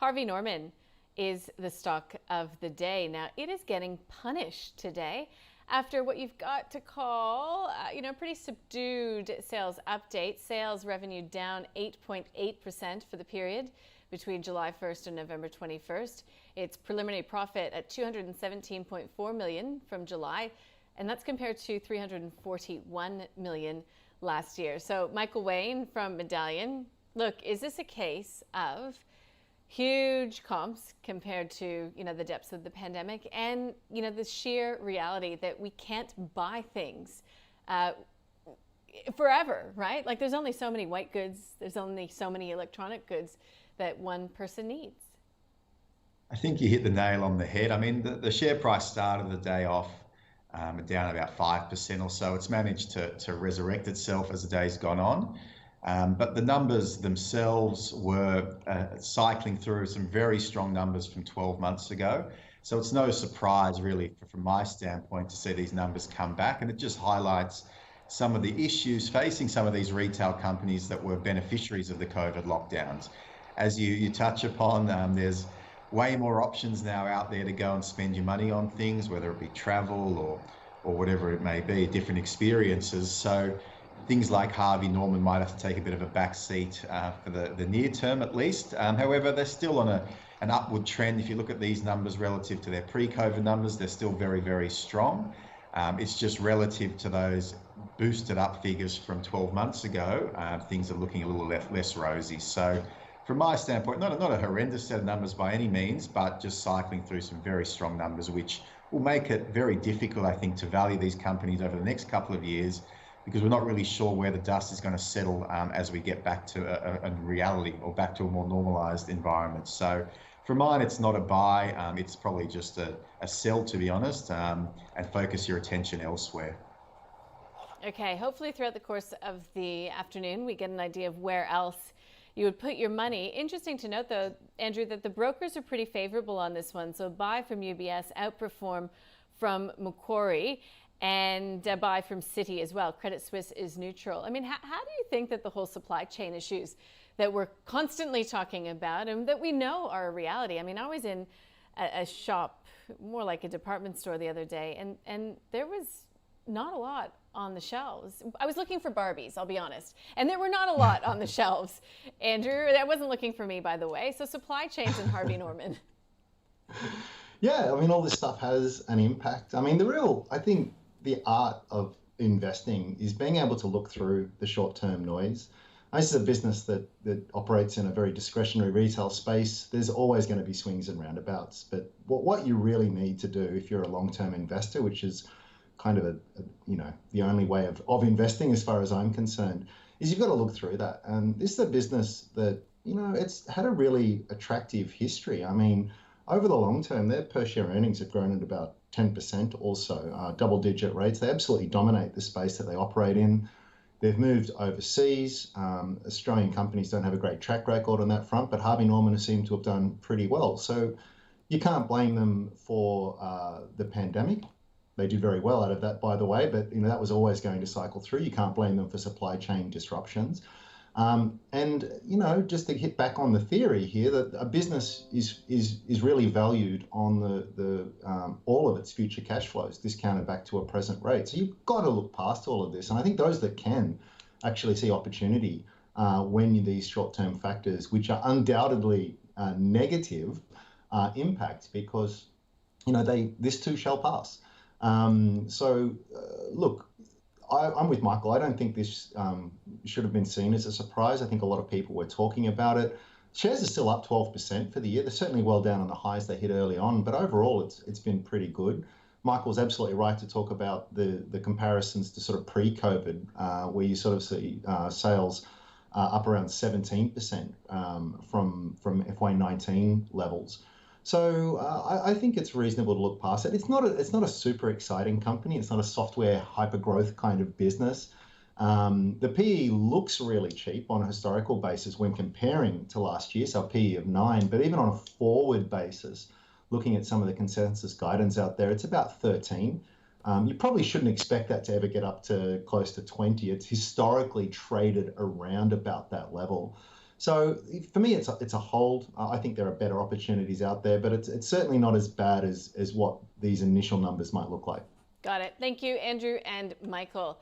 Harvey Norman is the stock of the day. Now, it is getting punished today after what you've got to call, pretty subdued sales update. Sales revenue down 8.8% for the period between July 1st and November 21st. Its preliminary profit at $217.4 million from July, and that's compared to $341 million last year. So Michael Wayne from Medallion, look, is this a case of huge comps compared to, the depths of the pandemic and, the sheer reality that we can't buy things forever, right? Like there's only so many white goods, there's only so many electronic goods that one person needs. I think you hit the nail on the head. I mean, the share price started the day off down about 5% or so. It's managed to resurrect itself as the day's gone on. But the numbers themselves were cycling through some very strong numbers from 12 months ago. So it's no surprise really from my standpoint to see these numbers come back. And it just highlights some of the issues facing some of these retail companies that were beneficiaries of the COVID lockdowns. As you touch upon, there's way more options now out there to go and spend your money on things, whether it be travel or whatever it may be, different experiences. So things like Harvey Norman might have to take a bit of a back seat for the near term at least. However, they're still on an upward trend. If you look at these numbers relative to their pre-COVID numbers, they're still very, very strong. It's just relative to those boosted up figures from 12 months ago, things are looking a little less rosy. So from my standpoint, not a horrendous set of numbers by any means, but just cycling through some very strong numbers, which will make it very difficult, I think, to value these companies over the next couple of years, because we're not really sure where the dust is going to settle as we get back to a reality or back to a more normalized environment. So for mine, it's not a buy. It's probably just a sell, to be honest, and focus your attention elsewhere. Okay, hopefully throughout the course of the afternoon, we get an idea of where else you would put your money. Interesting to note, though, Andrew, that the brokers are pretty favorable on this one. So buy from UBS, outperform from Macquarie, and buy from Citi as well. Credit Suisse is neutral. I mean, how do you think that the whole supply chain issues that we're constantly talking about and that we know are a reality? I mean, I was in a shop, more like a department store the other day, and there was not a lot on the shelves. I was looking for Barbies, I'll be honest, and there were not a lot on the shelves. Andrew, that wasn't looking for me, by the way. So supply chains and Harvey Norman. Yeah, I mean, all this stuff has an impact. I mean, I think the art of investing is being able to look through the short-term noise. This is a business that operates in a very discretionary retail space. There's always going to be swings and roundabouts, but what you really need to do if you're a long-term investor, which is kind of the only way of investing as far as I'm concerned, is you've got to look through that. And this is a business that, it's had a really attractive history. I mean, over the long term, their per share earnings have grown at about 10% or so, double-digit rates. They absolutely dominate the space that they operate in. They've moved overseas. Australian companies don't have a great track record on that front, but Harvey Norman seem to have done pretty well. So you can't blame them for the pandemic. They did very well out of that, by the way, but that was always going to cycle through. You can't blame them for supply chain disruptions. Just to hit back on the theory here, that a business is really valued on the all of its future cash flows discounted back to a present rate. So you've got to look past all of this, and I think those that can actually see opportunity when these short-term factors, which are undoubtedly negative, impact, because this too shall pass. Look, I'm with Michael. I don't think this should have been seen as a surprise. I think a lot of people were talking about it. Shares are still up 12% for the year. They're certainly well down on the highs they hit early on, but overall it's been pretty good. Michael's absolutely right to talk about the comparisons to sort of pre-COVID, where you sort of see sales up around 17% from FY19 levels. So I think it's reasonable to look past it. It's not a super exciting company. It's not a software hyper-growth kind of business. The PE looks really cheap on a historical basis when comparing to last year, so a PE of 9. But even on a forward basis, looking at some of the consensus guidance out there, it's about 13. You probably shouldn't expect that to ever get up to close to 20. It's historically traded around about that level. So for me, it's a hold. I think there are better opportunities out there, but it's certainly not as bad as what these initial numbers might look like. Got it. Thank you, Andrew and Michael.